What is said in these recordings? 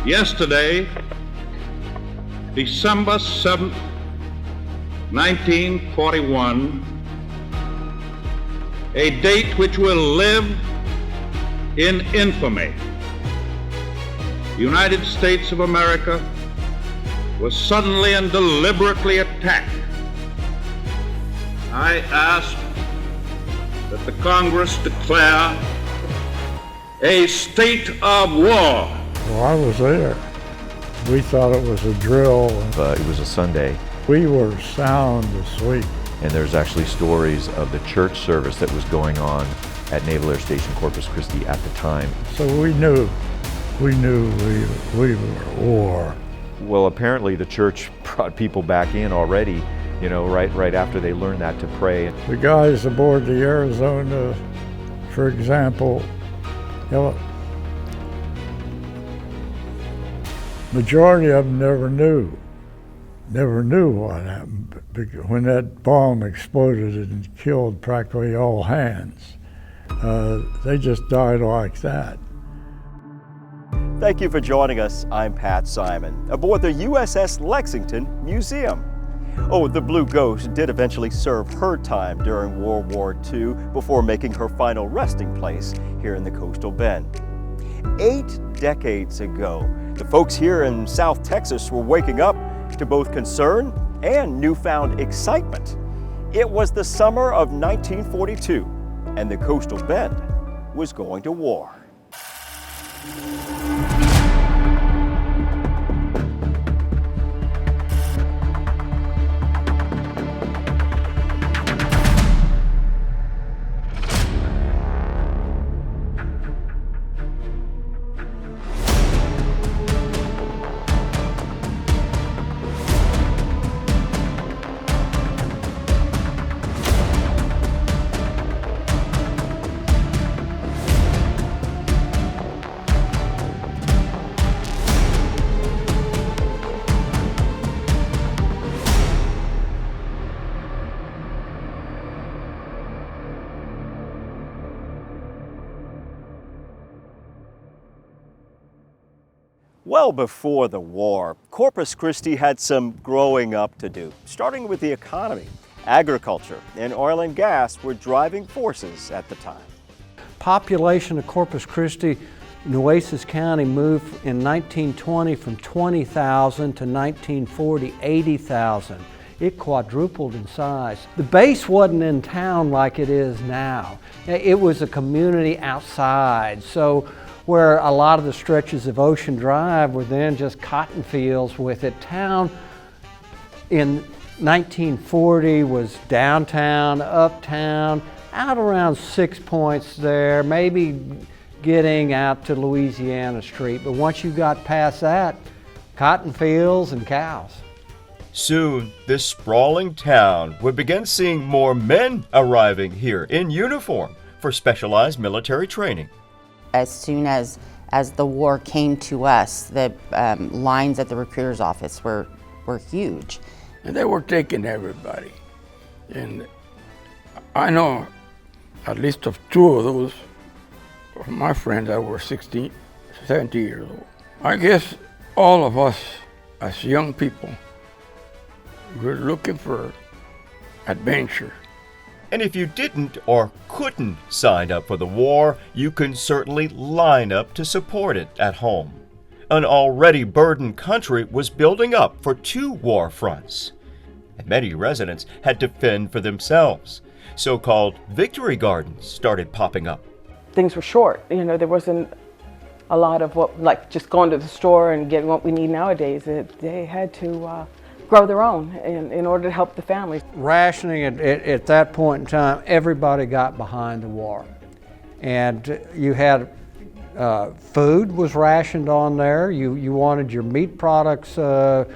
Yesterday, December 7th, 1941, a date which will live in infamy. The United States of America was suddenly and deliberately attacked. I ask that the Congress declare a state of war. Well, I was there. We thought it was a drill. It was a Sunday. We were sound asleep. And there's actually stories of the church service that was going on at Naval Air Station Corpus Christi at the time. So we knew we were at war. Well, apparently the church brought people back in already, you know, right after they learned that to pray. The guys aboard the Arizona, for example, you know, majority of them never knew what happened. When that bomb exploded and killed practically all hands, they just died like that. Thank you for joining us. I'm Pat Simon, aboard the USS Lexington Museum. Oh, the Blue Ghost did eventually serve her time during World War II before making her final resting place here in the coastal bend. 8 decades ago, the folks here in South Texas were waking up to both concern and newfound excitement. It was the summer of 1942, and the coastal bend was going to war. Well before the war, Corpus Christi had some growing up to do, starting with the economy. Agriculture and oil and gas were driving forces at the time. Population of Corpus Christi, Nueces County moved in 1920 from 20,000 to 1940, 80,000. It quadrupled in size. The base wasn't in town like it is now. It was a community outside. So where a lot of the stretches of Ocean Drive were then just cotton fields with it. Town in 1940 was downtown, uptown, out around 6 Points there, maybe getting out to Louisiana Street. But once you got past that, cotton fields and cows. Soon, this sprawling town would begin seeing more men arriving here in uniform for specialized military training. As soon as the war came to us, the lines at the recruiter's office were huge. And they were taking everybody. And I know at least of 2 of those of my friends that were 16, 17 years old. I guess all of us as young people were looking for adventure. And if you didn't or couldn't sign up for the war, you can certainly line up to support it at home. An already burdened country was building up for 2 war fronts, and many residents had to fend for themselves. So-called victory gardens started popping up. Things were short. You know, there wasn't a lot of what, like just going to the store and getting what we need nowadays. They had to grow their own in order to help the families. Rationing at that point in time, everybody got behind the war. And you had food was rationed on there. You wanted your meat products there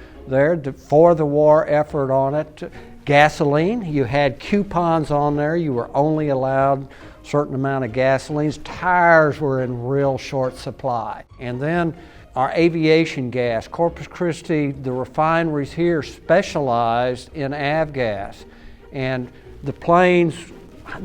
for the war effort on it. Gasoline, you had coupons on there. You were only allowed a certain amount of gasolines. Tires were in real short supply. And then our aviation gas, Corpus Christi, the refineries here specialized in avgas. And the planes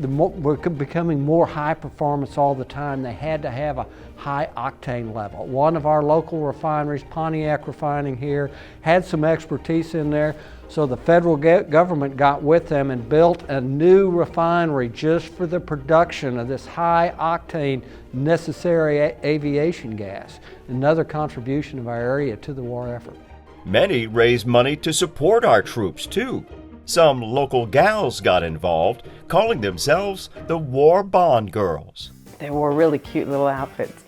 were becoming more high performance all the time. They had to have a high octane level. One of our local refineries, Pontiac Refining here, had some expertise in there, so the federal government got with them and built a new refinery just for the production of this high octane necessary aviation gas. Another contribution of our area to the war effort. Many raised money to support our troops, too. Some local gals got involved, calling themselves the War Bond Girls. They wore really cute little outfits,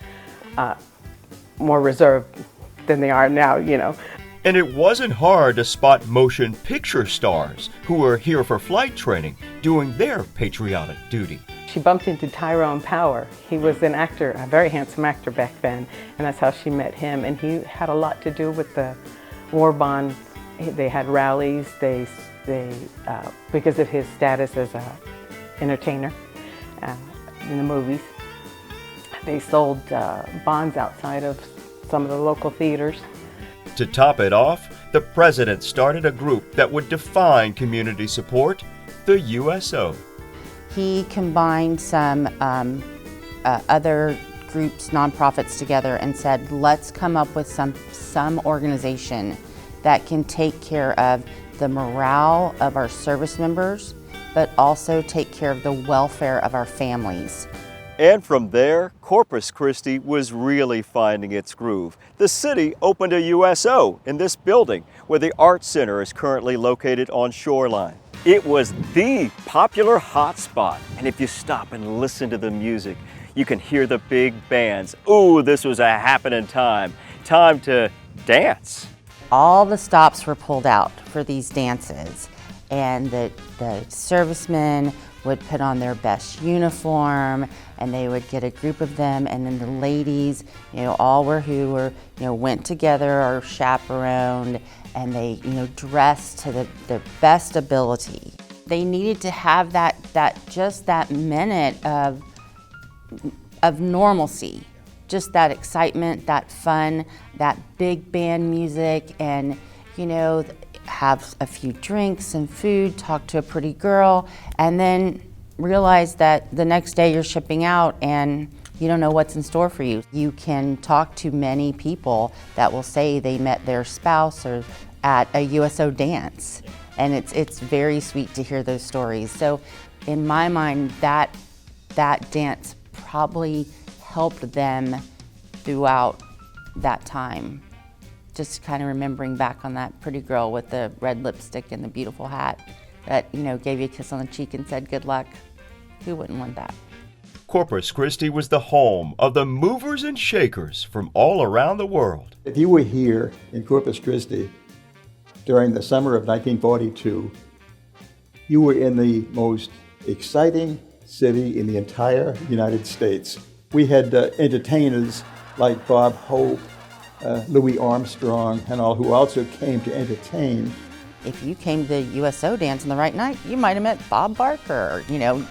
more reserved than they are now, you know. And it wasn't hard to spot motion picture stars who were here for flight training, doing their patriotic duty. She bumped into Tyrone Power. He was an actor, a very handsome actor back then, and that's how she met him. And he had a lot to do with the war bonds. They had rallies. They because of his status as an entertainer in the movies, they sold bonds outside of some of the local theaters. To top it off, the president started a group that would define community support, the USO. He combined some other groups, nonprofits together and said, let's come up with some organization that can take care of the morale of our service members, but also take care of the welfare of our families. And from there, Corpus Christi was really finding its groove. The city opened a USO in this building where the Arts Center is currently located on Shoreline. It was the popular hotspot, and if you stop and listen to the music, you can hear the big bands. Ooh, this was a happening time. Time to dance. All the stops were pulled out for these dances, and the servicemen would put on their best uniform, and they would get a group of them, and then the ladies, all went together or chaperoned, and they, dressed to the best ability. They needed to have just that minute of normalcy. Just that excitement, that fun, that big band music, and have a few drinks and food, talk to a pretty girl, and then realize that the next day you're shipping out and you don't know what's in store for you. You can talk to many people that will say they met their spouse or at a USO dance, and it's very sweet to hear those stories. So in my mind, that dance probably helped them throughout that time. Just kind of remembering back on that pretty girl with the red lipstick and the beautiful hat that, gave you a kiss on the cheek and said good luck. Who wouldn't want that? Corpus Christi was the home of the movers and shakers from all around the world. If you were here in Corpus Christi during the summer of 1942, you were in the most exciting city in the entire United States. We had entertainers like Bob Hope, Louis Armstrong, and all, who also came to entertain. If you came to the USO dance on the right night, you might have met Bob Barker, who knows?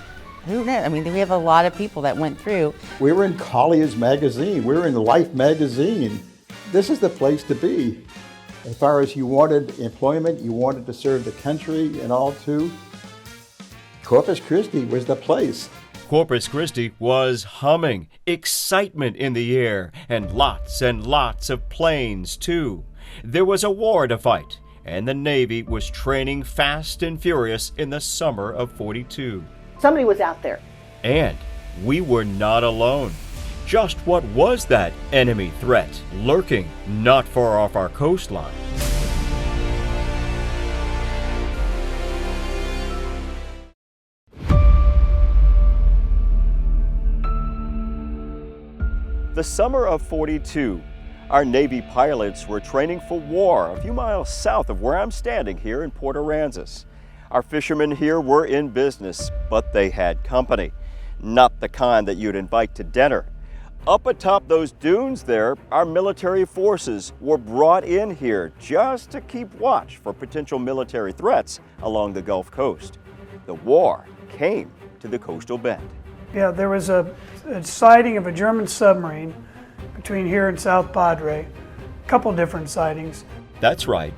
I mean, we have a lot of people that went through. We were in Collier's magazine. We were in Life magazine. This is the place to be. As far as you wanted employment, you wanted to serve the country and all too, Corpus Christi was the place. Corpus Christi was humming, excitement in the air, and lots of planes, too. There was a war to fight, and the Navy was training fast and furious in the summer of '42. Somebody was out there. And we were not alone. Just what was that enemy threat lurking not far off our coastline? The summer of '42, our Navy pilots were training for war a few miles south of where I'm standing here in Port Aransas. Our fishermen here were in business, but they had company. Not the kind that you'd invite to dinner. Up atop those dunes there, our military forces were brought in here just to keep watch for potential military threats along the Gulf Coast. The war came to the coastal bend. Yeah, there was a sighting of a German submarine between here and South Padre. A couple different sightings. That's right.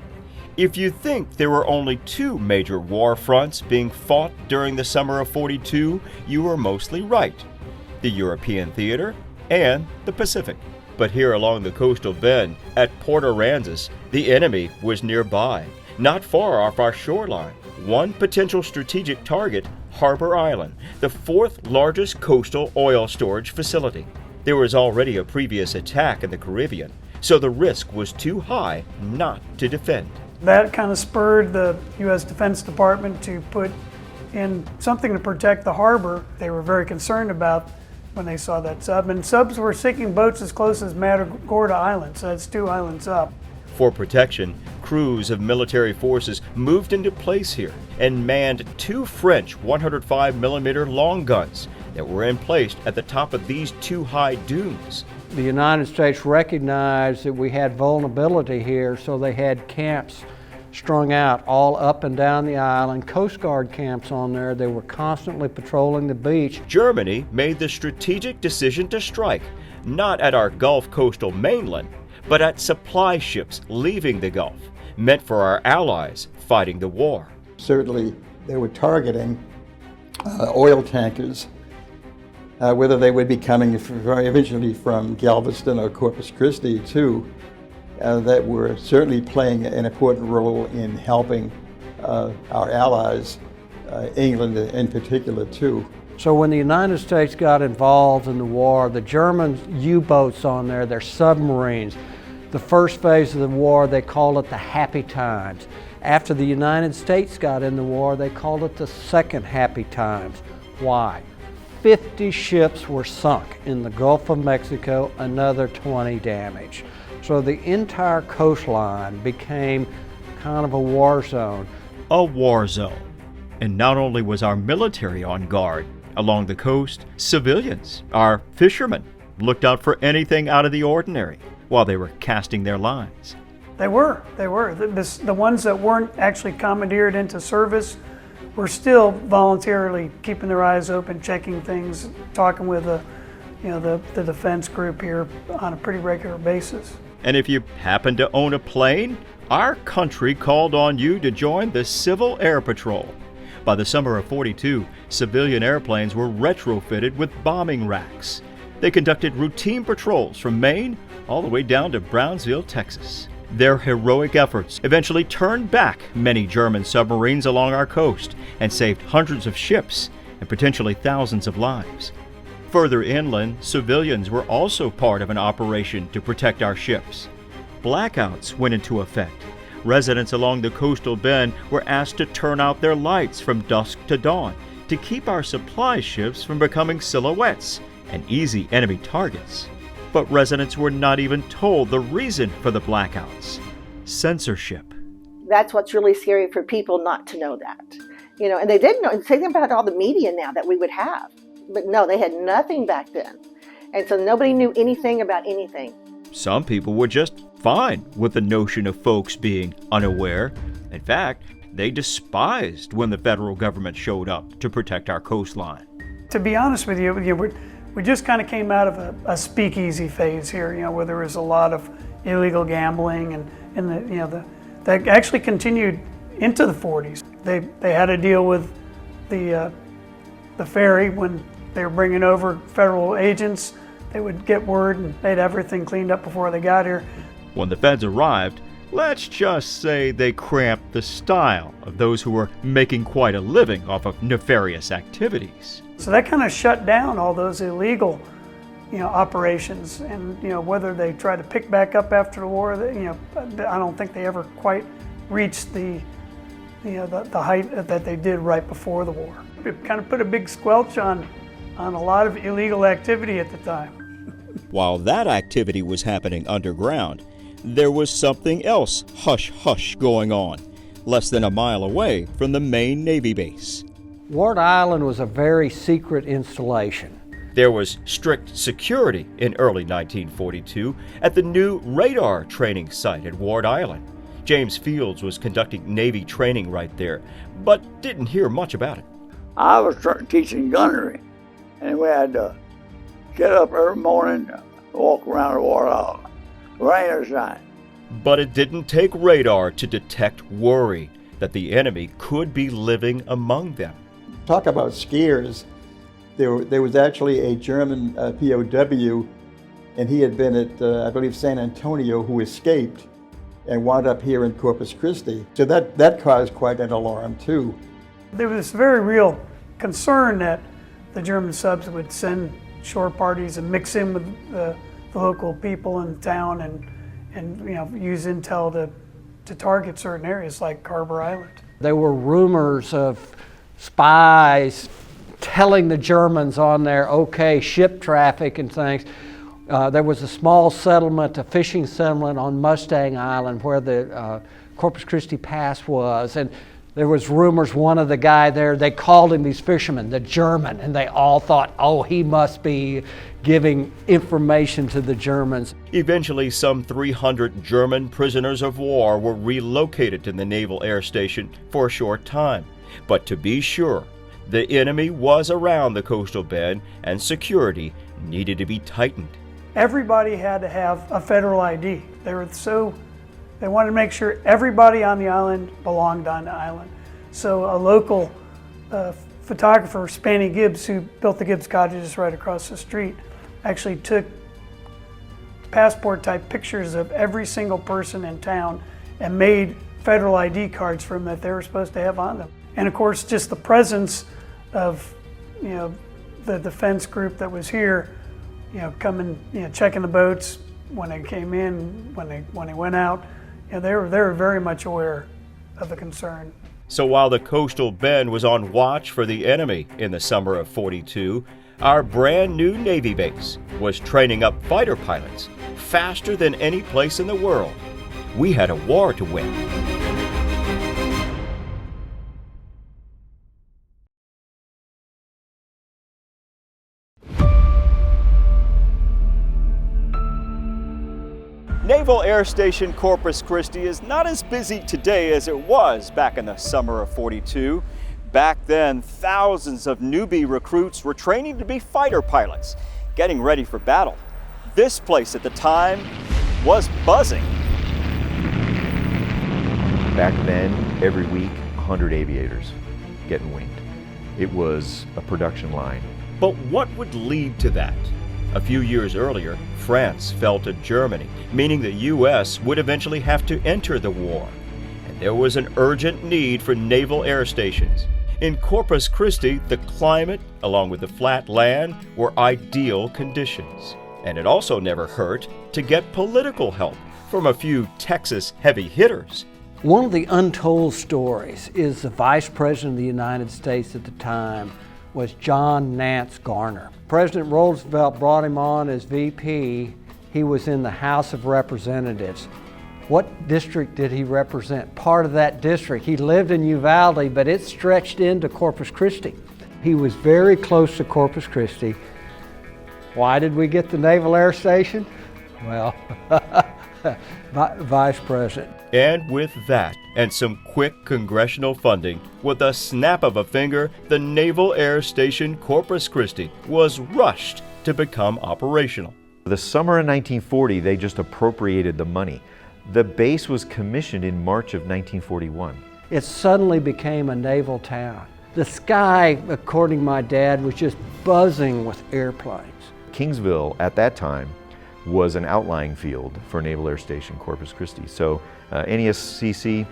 If you think there were only two major war fronts being fought during the summer of '42, you were mostly right: the European theater and the Pacific. But here along the coastal bend at Port Aransas, the enemy was nearby, not far off our shoreline. One potential strategic target, Harbor Island, the fourth largest coastal oil storage facility. There was already a previous attack in the Caribbean, so the risk was too high not to defend. That kind of spurred the U.S. Defense Department to put in something to protect the harbor. They were very concerned about when they saw that sub, and subs were sinking boats as close as Matagorda Island, so that's 2 islands up. For protection, crews of military forces moved into place here and manned 2 French 105mm long guns that were emplaced at the top of these 2 high dunes. The United States recognized that we had vulnerability here, so they had camps strung out all up and down the island, Coast Guard camps on there. They were constantly patrolling the beach. Germany made the strategic decision to strike, not at our Gulf coastal mainland, but at supply ships leaving the Gulf, meant for our allies fighting the war. Certainly, they were targeting oil tankers, whether they would be coming eventually from Galveston or Corpus Christi too, that were certainly playing an important role in helping our allies, England in particular too. So when the United States got involved in the war, the German U-boats on there, their submarines, the first phase of the war, they called it the happy times. After the United States got in the war, they called it the second happy times. Why? 50 ships were sunk in the Gulf of Mexico, another 20 damaged. So the entire coastline became kind of a war zone. A war zone. And not only was our military on guard along the coast, civilians, our fishermen, looked out for anything out of the ordinary while they were casting their lines. They were. The ones that weren't actually commandeered into service were still voluntarily keeping their eyes open, checking things, talking with the defense group here on a pretty regular basis. And if you happen to own a plane, our country called on you to join the Civil Air Patrol. By the summer of '42, civilian airplanes were retrofitted with bombing racks. They conducted routine patrols from Maine all the way down to Brownsville, Texas. Their heroic efforts eventually turned back many German submarines along our coast and saved hundreds of ships and potentially thousands of lives. Further inland, civilians were also part of an operation to protect our ships. Blackouts went into effect. Residents along the coastal bend were asked to turn out their lights from dusk to dawn to keep our supply ships from becoming silhouettes and easy enemy targets. But residents were not even told the reason for the blackouts: censorship. That's what's really scary for people not to know that. And they didn't know. Think about all the media now that we would have. But no, they had nothing back then. And so nobody knew anything about anything. Some people were just fine with the notion of folks being unaware. In fact, they despised when the federal government showed up to protect our coastline. To be honest with you, we just kind of came out of a speakeasy phase here, where there was a lot of illegal gambling, and that actually continued into the 40s. They had a deal with the ferry when they were bringing over federal agents. They would get word and they'd have everything cleaned up before they got here. When the feds arrived, let's just say they cramped the style of those who were making quite a living off of nefarious activities. So that kind of shut down all those illegal, operations, and whether they tried to pick back up after the war, I don't think they ever quite reached the height that they did right before the war. It kind of put a big squelch on a lot of illegal activity at the time. While that activity was happening underground, there was something else hush-hush going on, less than a mile away from the main Navy base. Ward Island was a very secret installation. There was strict security in early 1942 at the new radar training site at Ward Island. James Fields was conducting Navy training right there, but didn't hear much about it. I was teaching gunnery, and we had to get up every morning, walk around the Ward Island, rain or shine. But it didn't take radar to detect worry that the enemy could be living among them. Talk about scares. There was actually a German POW, and he had been at, I believe, San Antonio, who escaped and wound up here in Corpus Christi. So that caused quite an alarm, too. There was this very real concern that the German subs would send shore parties and mix in with the local people in town and use intel to target certain areas like Harbor Island. There were rumors of spies telling the Germans on there, okay, ship traffic and things. There was a small settlement, a fishing settlement on Mustang Island where the Corpus Christi Pass was, and there was rumors one of the guy there, they called him, these fishermen, the German, and they all thought, oh, he must be giving information to the Germans. Eventually, some 300 German prisoners of war were relocated to the Naval Air Station for a short time. But to be sure, the enemy was around the coastal bend and security needed to be tightened. Everybody had to have a federal ID. They wanted to make sure everybody on the island belonged on the island. So a local photographer, Spanny Gibbs, who built the Gibbs cottages right across the street, actually took passport-type pictures of every single person in town and made federal ID cards for them that they were supposed to have on them. And of course, just the presence of the defense group that was here, coming, checking the boats when they came in, when they went out. They were very much aware of the concern. So while the coastal bend was on watch for the enemy in the summer of '42, our brand new Navy base was training up fighter pilots faster than any place in the world. We had a war to win. Naval Air Station Corpus Christi is not as busy today as it was back in the summer of '42. Back then, thousands of newbie recruits were training to be fighter pilots, getting ready for battle. This place at the time was buzzing. Back then, every week, 100 aviators getting winged. It was a production line. But what would lead to that? A few years earlier, France fell to Germany, meaning the U.S. would eventually have to enter the war. And there was an urgent need for naval air stations. In Corpus Christi, the climate, along with the flat land, were ideal conditions. And it also never hurt to get political help from a few Texas heavy hitters. One of the untold stories is the Vice President of the United States at the time was John Nance Garner. President Roosevelt brought him on as VP. He was in the House of Representatives. What district did he represent? Part of that district. He lived in Uvalde, but it stretched into Corpus Christi. He was very close to Corpus Christi. Why did we get the Naval Air Station? Well, Vice President. And with that, and some quick congressional funding, with a snap of a finger, the Naval Air Station Corpus Christi was rushed to become operational. The summer of 1940, they just appropriated the money. The base was commissioned in March of 1941. It suddenly became a naval town. The sky, according to my dad, was just buzzing with airplanes. Kingsville, at that time, was an outlying field for Naval Air Station Corpus Christi. So NESCC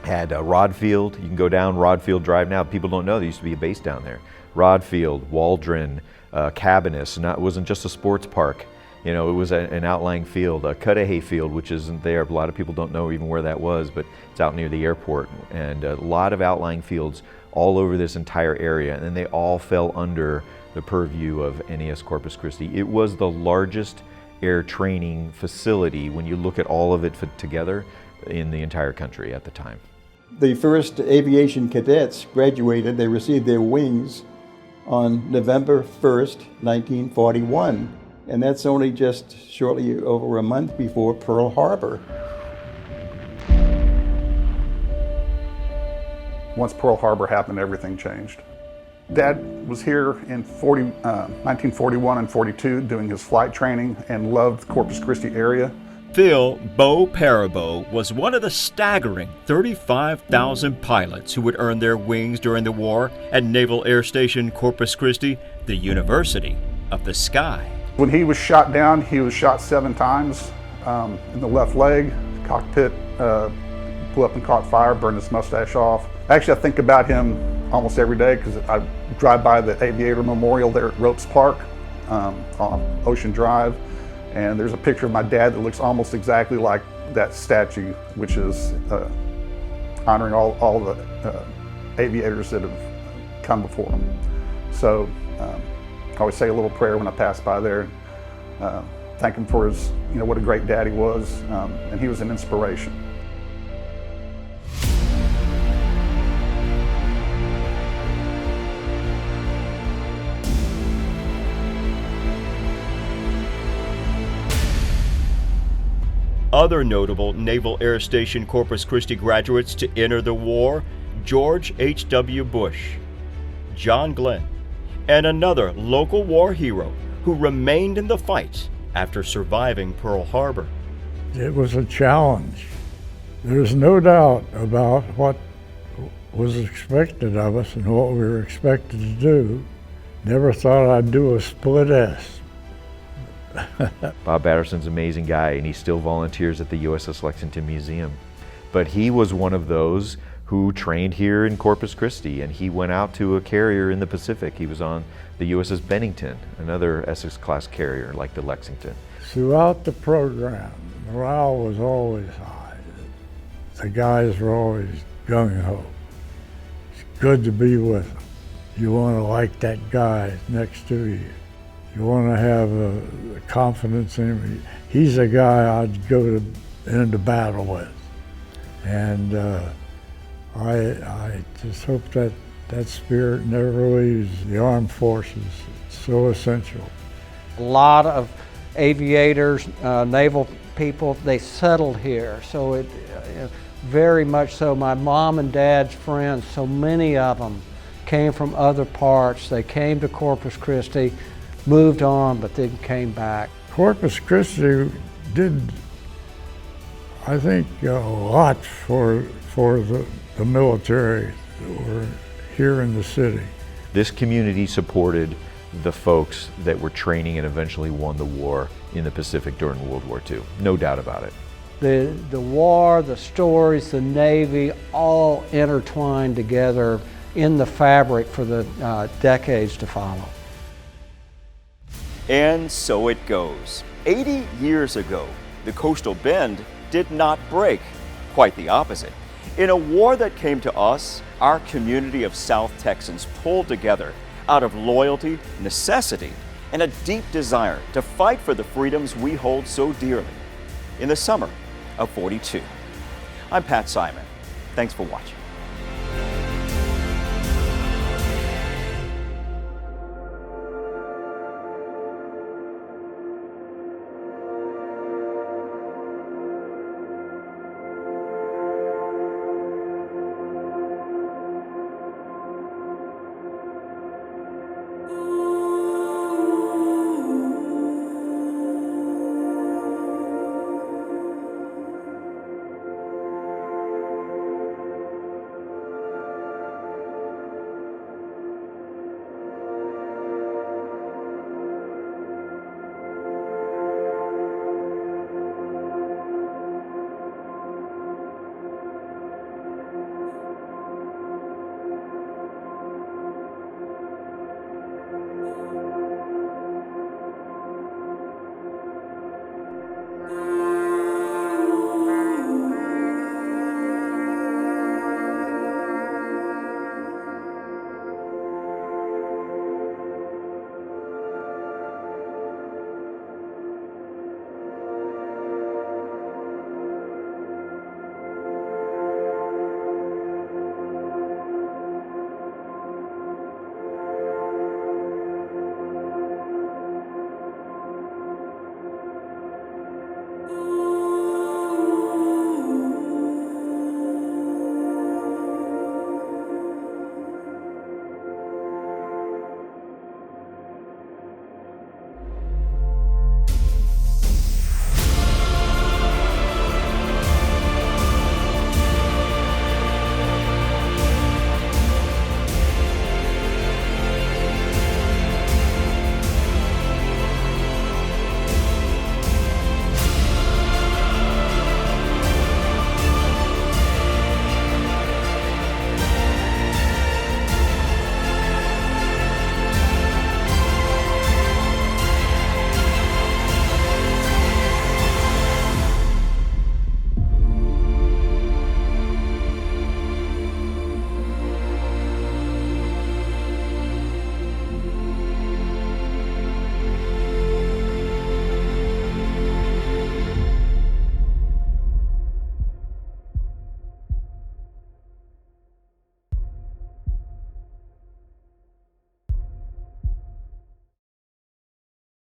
had Rod Field. You can go down Rod Field Drive now. People don't know there used to be a base down there. Rod Field, Waldron, Cabanis. It wasn't just a sports park. It was an outlying field. Cudahy Field, which isn't there. A lot of people don't know even where that was, but it's out near the airport. And a lot of outlying fields all over this entire area, and they all fell under the purview of NES Corpus Christi. It was the largest air training facility when you look at all of it together in the entire country at the time. The first aviation cadets graduated, they received their wings on November 1st, 1941. And that's only just shortly over a month before Pearl Harbor. Once Pearl Harbor happened, everything changed. Dad was here in 1941 and 42 doing his flight training and loved the Corpus Christi area. Phil Bo Parabo was one of the staggering 35,000 pilots who would earn their wings during the war at Naval Air Station Corpus Christi, the University of the Sky. When he was shot down, he was shot 7 times in the left leg. Cockpit blew up and caught fire, burned his mustache off. Actually, I think about him almost every day because I drive by the Aviator Memorial there at Ropes Park on Ocean Drive. And there's a picture of my dad that looks almost exactly like that statue, which is honoring all the aviators that have come before him. So I always say a little prayer when I pass by there. Thank him for his, what a great dad he was, and he was an inspiration. Other notable Naval Air Station Corpus Christi graduates to enter the war: George H.W. Bush, John Glenn, and another local war hero who remained in the fight after surviving Pearl Harbor. It was a challenge. There's no doubt about what was expected of us and what we were expected to do. Never thought I'd do a split S. Bob Batterson's an amazing guy, and he still volunteers at the USS Lexington Museum. But he was one of those who trained here in Corpus Christi, and he went out to a carrier in the Pacific. He was on the USS Bennington, another Essex-class carrier like the Lexington. Throughout the program, morale was always high. The guys were always gung-ho. It's good to be with them. You want to like that guy next to you. You want to have a confidence in him. He's a guy I'd go into battle with. And I just hope that spirit never leaves the armed forces. It's so essential. A lot of aviators, naval people, they settled here. So it very much so. My mom and dad's friends, so many of them came from other parts. They came to Corpus Christi, moved on, but then came back. Corpus Christi did, I think, a lot for the military that were here in the city. This community supported the folks that were training and eventually won the war in the Pacific during World War II. No doubt about it. The war, the stories, the Navy, all intertwined together in the fabric for the decades to follow. And so it goes. 80 years ago, the coastal bend did not break. Quite the opposite. In a war that came to us, our community of South Texans pulled together out of loyalty, necessity, and a deep desire to fight for the freedoms we hold so dearly. In the summer of '42. I'm Pat Simon. Thanks for watching.